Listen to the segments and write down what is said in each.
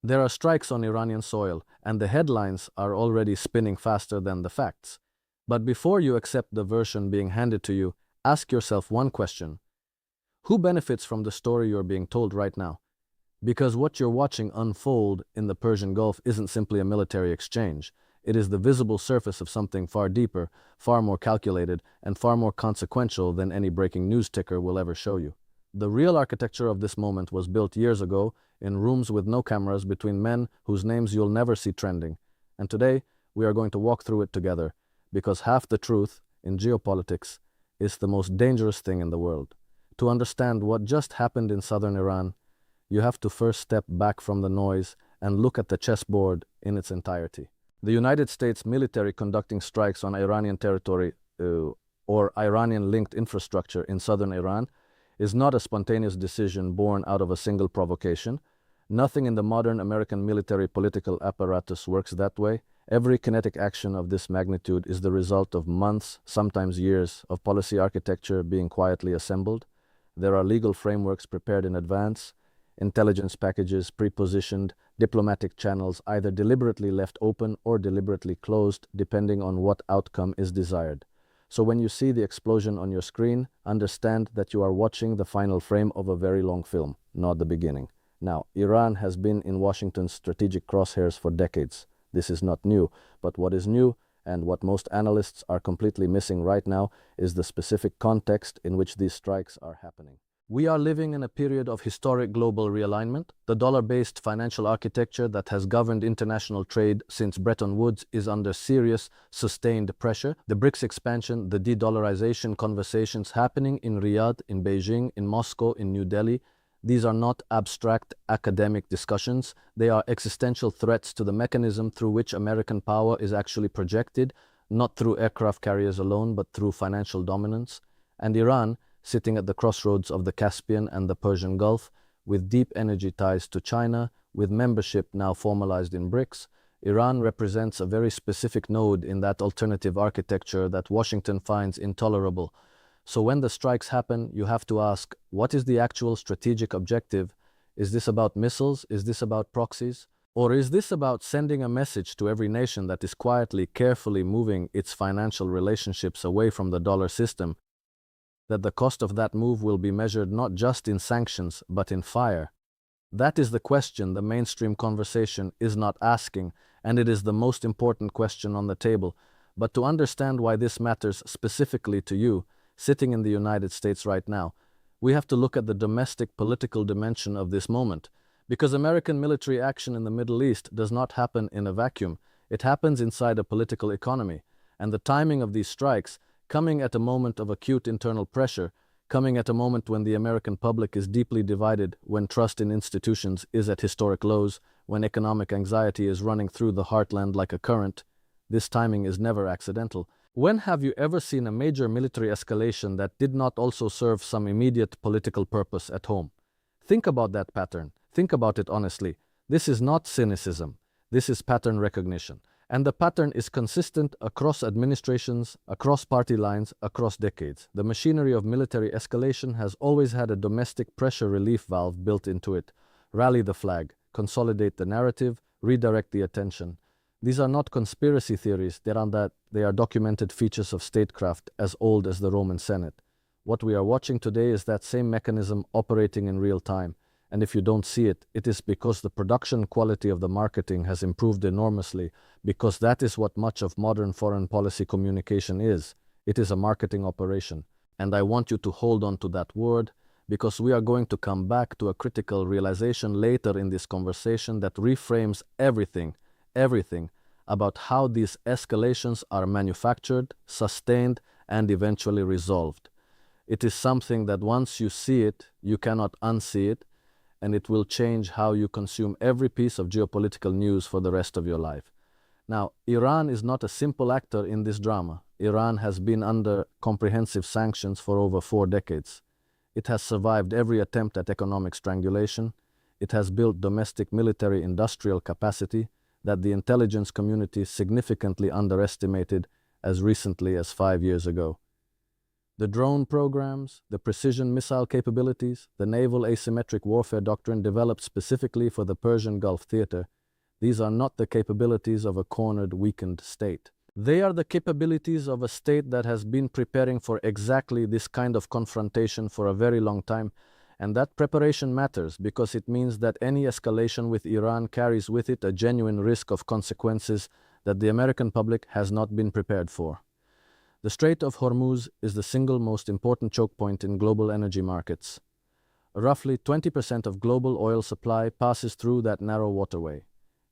There are strikes on Iranian soil, and the headlines are already spinning faster than the facts. But before you accept the version being handed to you, ask yourself one question. Who benefits from the story you're being told right now? Because what you're watching unfold in the Persian Gulf isn't simply a military exchange. It is the visible surface of something far deeper, far more calculated, and far more consequential than any breaking news ticker will ever show you. The real architecture of this moment was built years ago in rooms with no cameras between men whose names you'll never see trending. And today, we are going to walk through it together, because half the truth in geopolitics is the most dangerous thing in the world. To understand what just happened in southern Iran, you have to first step back from the noise and look at the chessboard in its entirety. The United States military conducting strikes on Iranian territory or Iranian-linked infrastructure in southern Iran is not a spontaneous decision born out of a single provocation. Nothing in the modern American military political apparatus works that way. Every kinetic action of this magnitude is the result of months, sometimes years, of policy architecture being quietly assembled. There are legal frameworks prepared in advance, intelligence packages pre-positioned, diplomatic channels either deliberately left open or deliberately closed, depending on what outcome is desired. So when you see the explosion on your screen, understand that you are watching the final frame of a very long film, not the beginning. Now, Iran has been in Washington's strategic crosshairs for decades. This is not new, but what is new, and what most analysts are completely missing right now, is the specific context in which these strikes are happening. We are living in a period of historic global realignment. The dollar-based financial architecture that has governed international trade since Bretton Woods is under serious, sustained pressure. The BRICS expansion, the de-dollarization conversations happening in Riyadh, in Beijing, in Moscow, in New Delhi, these are not abstract academic discussions. They are existential threats to the mechanism through which American power is actually projected, not through aircraft carriers alone, but through financial dominance. And Iran, sitting at the crossroads of the Caspian and the Persian Gulf, with deep energy ties to China, with membership now formalized in BRICS, Iran represents a very specific node in that alternative architecture that Washington finds intolerable. So when the strikes happen, you have to ask, what is the actual strategic objective? Is this about missiles? Is this about proxies? Or is this about sending a message to every nation that is quietly, carefully moving its financial relationships away from the dollar system, that the cost of that move will be measured not just in sanctions, but in fire? That is the question the mainstream conversation is not asking, and it is the most important question on the table. But to understand why this matters specifically to you, sitting in the United States right now, we have to look at the domestic political dimension of this moment. Because American military action in the Middle East does not happen in a vacuum. It happens inside a political economy. And the timing of these strikes, coming at a moment of acute internal pressure, coming at a moment when the American public is deeply divided, when trust in institutions is at historic lows, when economic anxiety is running through the heartland like a current, this timing is never accidental. When have you ever seen a major military escalation that did not also serve some immediate political purpose at home? Think about that pattern. Think about it honestly. This is not cynicism. This is pattern recognition. And the pattern is consistent across administrations, across party lines, across decades. The machinery of military escalation has always had a domestic pressure relief valve built into it. Rally the flag, consolidate the narrative, redirect the attention. These are not conspiracy theories. They are documented features of statecraft as old as the Roman Senate. What we are watching today is that same mechanism operating in real time. And if you don't see it, it is because the production quality of the marketing has improved enormously, because that is what much of modern foreign policy communication is. It is a marketing operation. And I want you to hold on to that word, because we are going to come back to a critical realization later in this conversation that reframes everything about how these escalations are manufactured, sustained, and eventually resolved. It is something that once you see it, you cannot unsee it, and it will change how you consume every piece of geopolitical news for the rest of your life. Now, Iran is not a simple actor in this drama. Iran has been under comprehensive sanctions for over 4 decades. It has survived every attempt at economic strangulation. It has built domestic military industrial capacity that the intelligence community significantly underestimated as recently as 5 years ago. The drone programs, the precision missile capabilities, the naval asymmetric warfare doctrine developed specifically for the Persian Gulf theater, these are not the capabilities of a cornered, weakened state. They are the capabilities of a state that has been preparing for exactly this kind of confrontation for a very long time, and that preparation matters because it means that any escalation with Iran carries with it a genuine risk of consequences that the American public has not been prepared for. The Strait of Hormuz is the single most important choke point in global energy markets. Roughly 20% of global oil supply passes through that narrow waterway.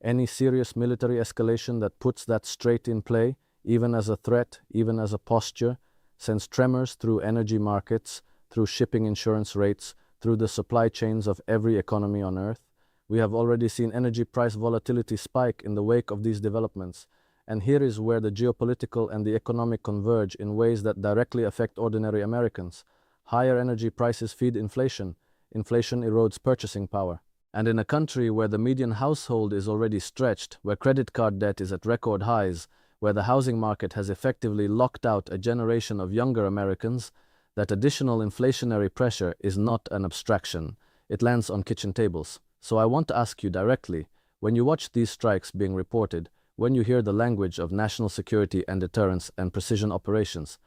Any serious military escalation that puts that strait in play, even as a threat, even as a posture, sends tremors through energy markets, through shipping insurance rates, through the supply chains of every economy on Earth. We have already seen energy price volatility spike in the wake of these developments, and here is where the geopolitical and the economic converge in ways that directly affect ordinary Americans. Higher energy prices feed inflation. Inflation erodes purchasing power. And in a country where the median household is already stretched, where credit card debt is at record highs, where the housing market has effectively locked out a generation of younger Americans, that additional inflationary pressure is not an abstraction. It lands on kitchen tables. So I want to ask you directly, when you watch these strikes being reported, when you hear the language of national security and deterrence and precision operations,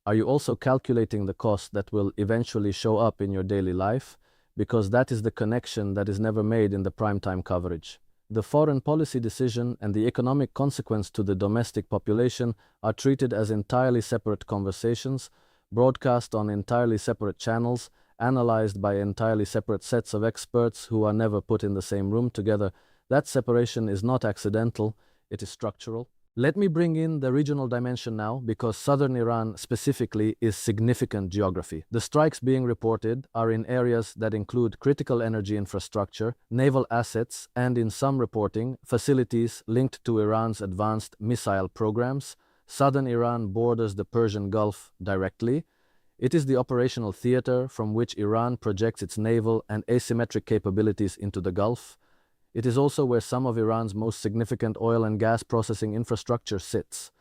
are you also calculating the cost that will eventually show up in your daily life? Because that is the connection that is never made in the primetime coverage. The foreign policy decision and the economic consequence to the domestic population are treated as entirely separate conversations, broadcast on entirely separate channels, analyzed by entirely separate sets of experts who are never put in the same room together. That separation is not accidental. It is structural. Let me bring in the regional dimension now, because southern Iran specifically is significant geography. The strikes being reported are in areas that include critical energy infrastructure, naval assets, and in some reporting, facilities linked to Iran's advanced missile programs. Southern Iran borders the Persian Gulf directly. It is the operational theater from which Iran projects its naval and asymmetric capabilities into the Gulf. It is also where some of Iran's most significant oil and gas processing infrastructure sits.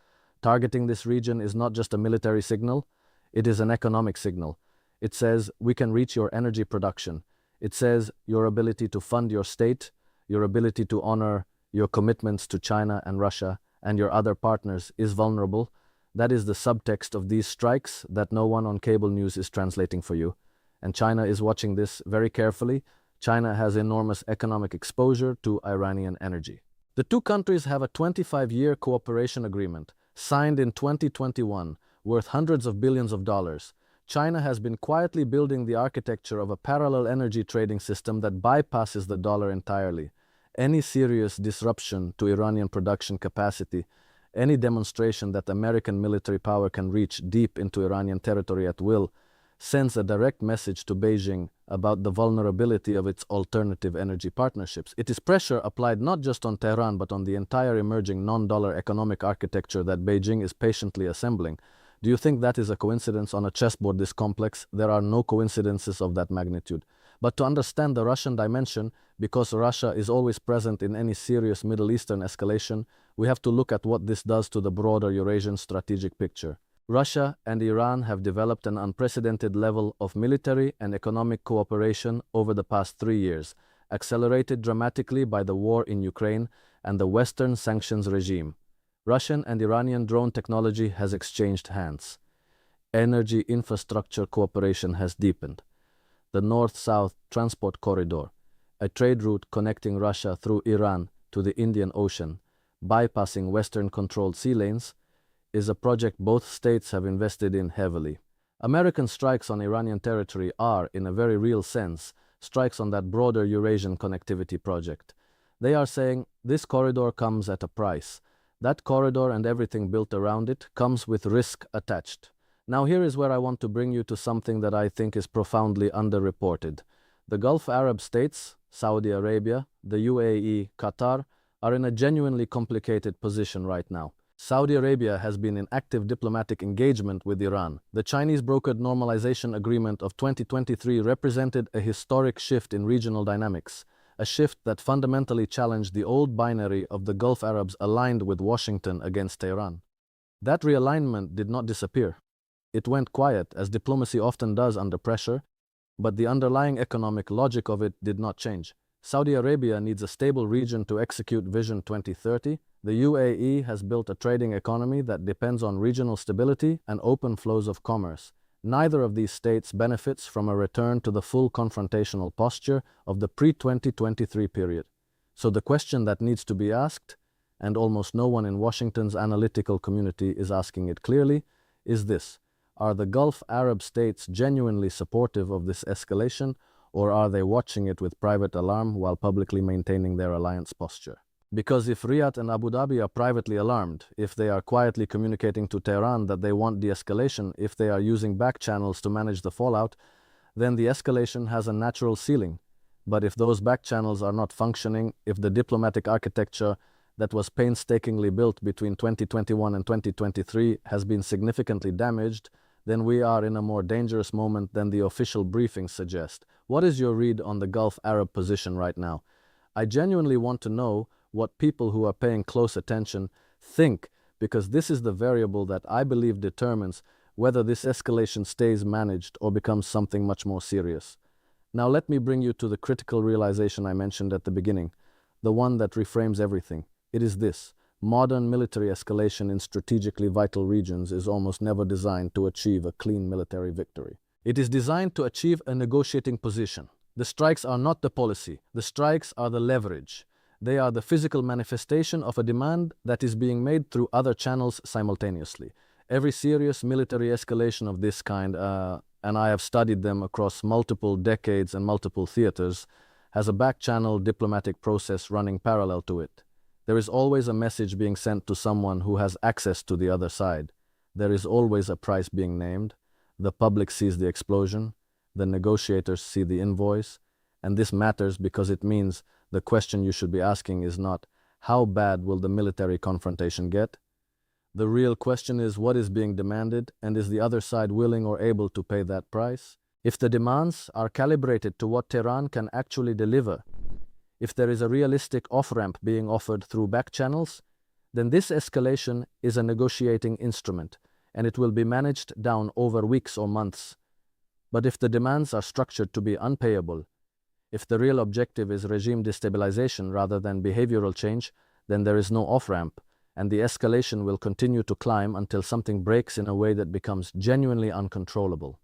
Targeting this region is not just a military signal, it is an economic signal. It says, we can reach your energy production. It says, your ability to fund your state, your ability to honor your commitments to China and Russia and your other partners is vulnerable. That is the subtext of these strikes that no one on cable news is translating for you. And China is watching this very carefully. China has enormous economic exposure to Iranian energy. The two countries have a 25-year cooperation agreement, signed in 2021, worth hundreds of billions of dollars. China has been quietly building the architecture of a parallel energy trading system that bypasses the dollar entirely. Any serious disruption to Iranian production capacity, any demonstration that American military power can reach deep into Iranian territory at will, sends a direct message to Beijing about the vulnerability of its alternative energy partnerships. It is pressure applied not just on Tehran but on the entire emerging non-dollar economic architecture that Beijing is patiently assembling. Do you think that is a coincidence on a chessboard this complex? There are no coincidences of that magnitude. But to understand the Russian dimension, because Russia is always present in any serious Middle Eastern escalation, we have to look at what this does to the broader Eurasian strategic picture. Russia and Iran have developed an unprecedented level of military and economic cooperation over the past 3 years, accelerated dramatically by the war in Ukraine and the Western sanctions regime. Russian and Iranian drone technology has exchanged hands. Energy infrastructure cooperation has deepened. The North-South Transport Corridor, a trade route connecting Russia through Iran to the Indian Ocean, bypassing Western-controlled sea lanes, is a project both states have invested in heavily. American strikes on Iranian territory are, in a very real sense, strikes on that broader Eurasian connectivity project. They are saying, this corridor comes at a price. That corridor and everything built around it comes with risk attached. Now here is where I want to bring you to something that I think is profoundly underreported. The Gulf Arab states, Saudi Arabia, the UAE, Qatar, are in a genuinely complicated position right now. Saudi Arabia has been in active diplomatic engagement with Iran. The Chinese brokered normalization agreement of 2023 represented a historic shift in regional dynamics, a shift that fundamentally challenged the old binary of the Gulf Arabs aligned with Washington against Tehran. That realignment did not disappear. It went quiet, as diplomacy often does under pressure, but the underlying economic logic of it did not change. Saudi Arabia needs a stable region to execute Vision 2030. The UAE has built a trading economy that depends on regional stability and open flows of commerce. Neither of these states benefits from a return to the full confrontational posture of the pre-2023 period. So the question that needs to be asked, and almost no one in Washington's analytical community is asking it clearly, is this: are the Gulf Arab states genuinely supportive of this escalation, or are they watching it with private alarm while publicly maintaining their alliance posture? Because if Riyadh and Abu Dhabi are privately alarmed, if they are quietly communicating to Tehran that they want de-escalation, if they are using back channels to manage the fallout, then the escalation has a natural ceiling. But if those back channels are not functioning, if the diplomatic architecture that was painstakingly built between 2021 and 2023 has been significantly damaged, then we are in a more dangerous moment than the official briefings suggest. What is your read on the Gulf Arab position right now? I genuinely want to know what people who are paying close attention think, because this is the variable that I believe determines whether this escalation stays managed or becomes something much more serious. Now let me bring you to the critical realization I mentioned at the beginning, the one that reframes everything. It is this: modern military escalation in strategically vital regions is almost never designed to achieve a clean military victory. It is designed to achieve a negotiating position. The strikes are not the policy. The strikes are the leverage. They are the physical manifestation of a demand that is being made through other channels simultaneously. Every serious military escalation of this kind, and I have studied them across multiple decades and multiple theaters, has a back-channel diplomatic process running parallel to it. There is always a message being sent to someone who has access to the other side. There is always a price being named. The public sees the explosion. The negotiators see the invoice. And this matters because it means the question you should be asking is not, how bad will the military confrontation get? The real question is, what is being demanded, and is the other side willing or able to pay that price? If the demands are calibrated to what Tehran can actually deliver, if there is a realistic off-ramp being offered through back channels, then this escalation is a negotiating instrument, and it will be managed down over weeks or months. But if the demands are structured to be unpayable, if the real objective is regime destabilization rather than behavioral change, then there is no off-ramp, and the escalation will continue to climb until something breaks in a way that becomes genuinely uncontrollable.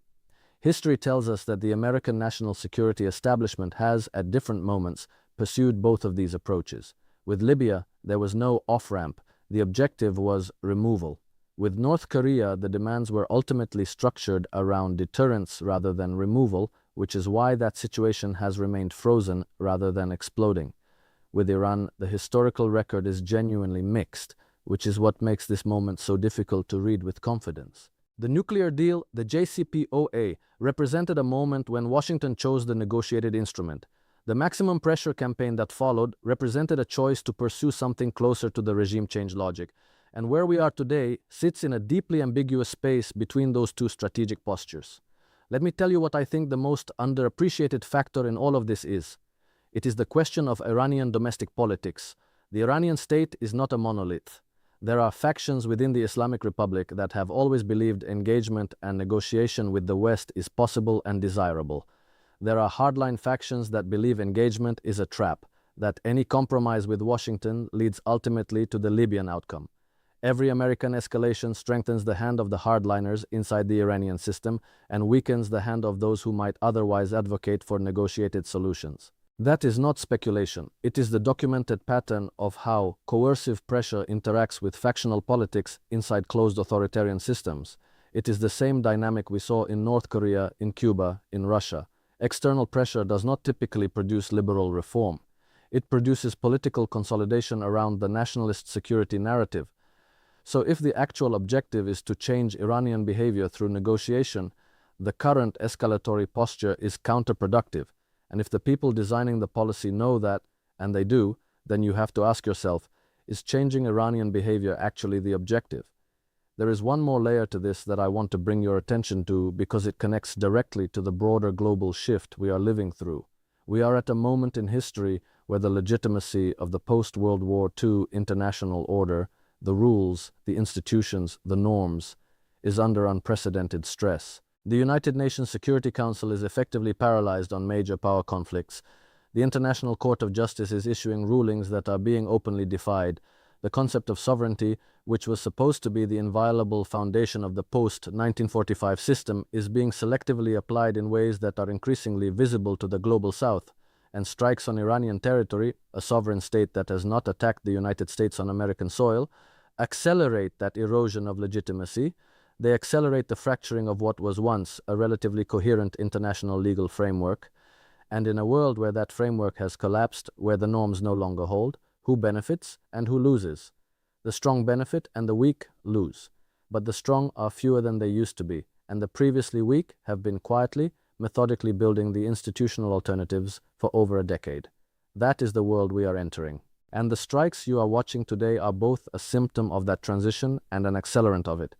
History tells us that the American national security establishment has, at different moments, pursued both of these approaches. With Libya, there was no off-ramp. The objective was removal. With North Korea, the demands were ultimately structured around deterrence rather than removal, which is why that situation has remained frozen rather than exploding. With Iran, the historical record is genuinely mixed, which is what makes this moment so difficult to read with confidence. The nuclear deal, the JCPOA, represented a moment when Washington chose the negotiated instrument. The maximum pressure campaign that followed represented a choice to pursue something closer to the regime change logic. And where we are today sits in a deeply ambiguous space between those two strategic postures. Let me tell you what I think the most underappreciated factor in all of this is. It is the question of Iranian domestic politics. The Iranian state is not a monolith. There are factions within the Islamic Republic that have always believed engagement and negotiation with the West is possible and desirable. There are hardline factions that believe engagement is a trap, that any compromise with Washington leads ultimately to the Libyan outcome. Every American escalation strengthens the hand of the hardliners inside the Iranian system and weakens the hand of those who might otherwise advocate for negotiated solutions. That is not speculation. It is the documented pattern of how coercive pressure interacts with factional politics inside closed authoritarian systems. It is the same dynamic we saw in North Korea, in Cuba, in Russia. External pressure does not typically produce liberal reform. It produces political consolidation around the nationalist security narrative. So if the actual objective is to change Iranian behavior through negotiation, the current escalatory posture is counterproductive. And if the people designing the policy know that, and they do, then you have to ask yourself, is changing Iranian behavior actually the objective? There is one more layer to this that I want to bring your attention to because it connects directly to the broader global shift we are living through. We are at a moment in history where the legitimacy of the post-World War II international order, the rules, the institutions, the norms, is under unprecedented stress. The United Nations Security Council is effectively paralyzed on major power conflicts. The International Court of Justice is issuing rulings that are being openly defied. The concept of sovereignty, which was supposed to be the inviolable foundation of the post-1945 system, is being selectively applied in ways that are increasingly visible to the global south, and strikes on Iranian territory, a sovereign state that has not attacked the United States on American soil, accelerate that erosion of legitimacy. They accelerate the fracturing of what was once a relatively coherent international legal framework. And in a world where that framework has collapsed, where the norms no longer hold, who benefits and who loses? The strong benefit and the weak lose. But the strong are fewer than they used to be, and the previously weak have been quietly, methodically building the institutional alternatives for over a decade. That is the world we are entering. And the strikes you are watching today are both a symptom of that transition and an accelerant of it.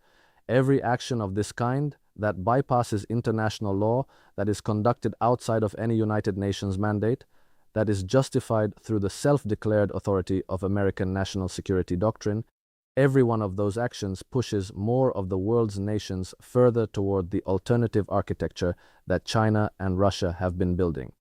Every action of this kind that bypasses international law, that is conducted outside of any United Nations mandate, that is justified through the self-declared authority of American national security doctrine, every one of those actions pushes more of the world's nations further toward the alternative architecture that China and Russia have been building.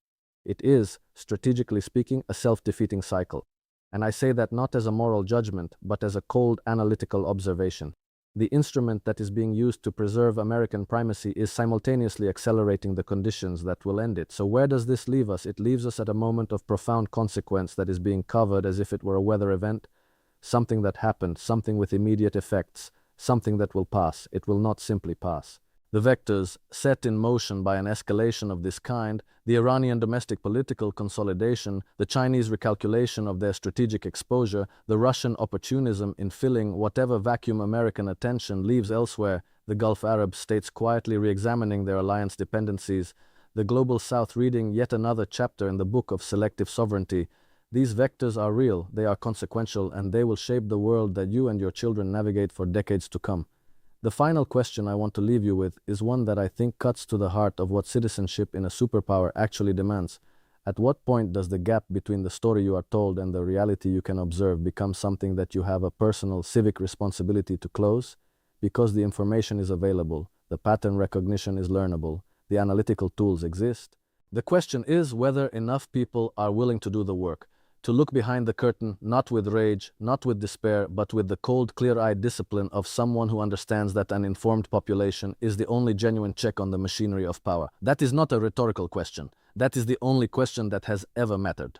It is, strategically speaking, a self-defeating cycle. And I say that not as a moral judgment, but as a cold analytical observation. The instrument that is being used to preserve American primacy is simultaneously accelerating the conditions that will end it. So where does this leave us? It leaves us at a moment of profound consequence that is being covered as if it were a weather event, something that happened, something with immediate effects, something that will pass. It will not simply pass. The vectors set in motion by an escalation of this kind, the Iranian domestic political consolidation, the Chinese recalculation of their strategic exposure, the Russian opportunism in filling whatever vacuum American attention leaves elsewhere, the Gulf Arab states quietly re-examining their alliance dependencies, the Global South reading yet another chapter in the book of selective sovereignty. These vectors are real, they are consequential, and they will shape the world that you and your children navigate for decades to come. The final question I want to leave you with is one that I think cuts to the heart of what citizenship in a superpower actually demands. At what point does the gap between the story you are told and the reality you can observe become something that you have a personal civic responsibility to close? Because the information is available, the pattern recognition is learnable, the analytical tools exist. The question is whether enough people are willing to do the work, to look behind the curtain, not with rage, not with despair, but with the cold, clear-eyed discipline of someone who understands that an informed population is the only genuine check on the machinery of power. That is not a rhetorical question. That is the only question that has ever mattered.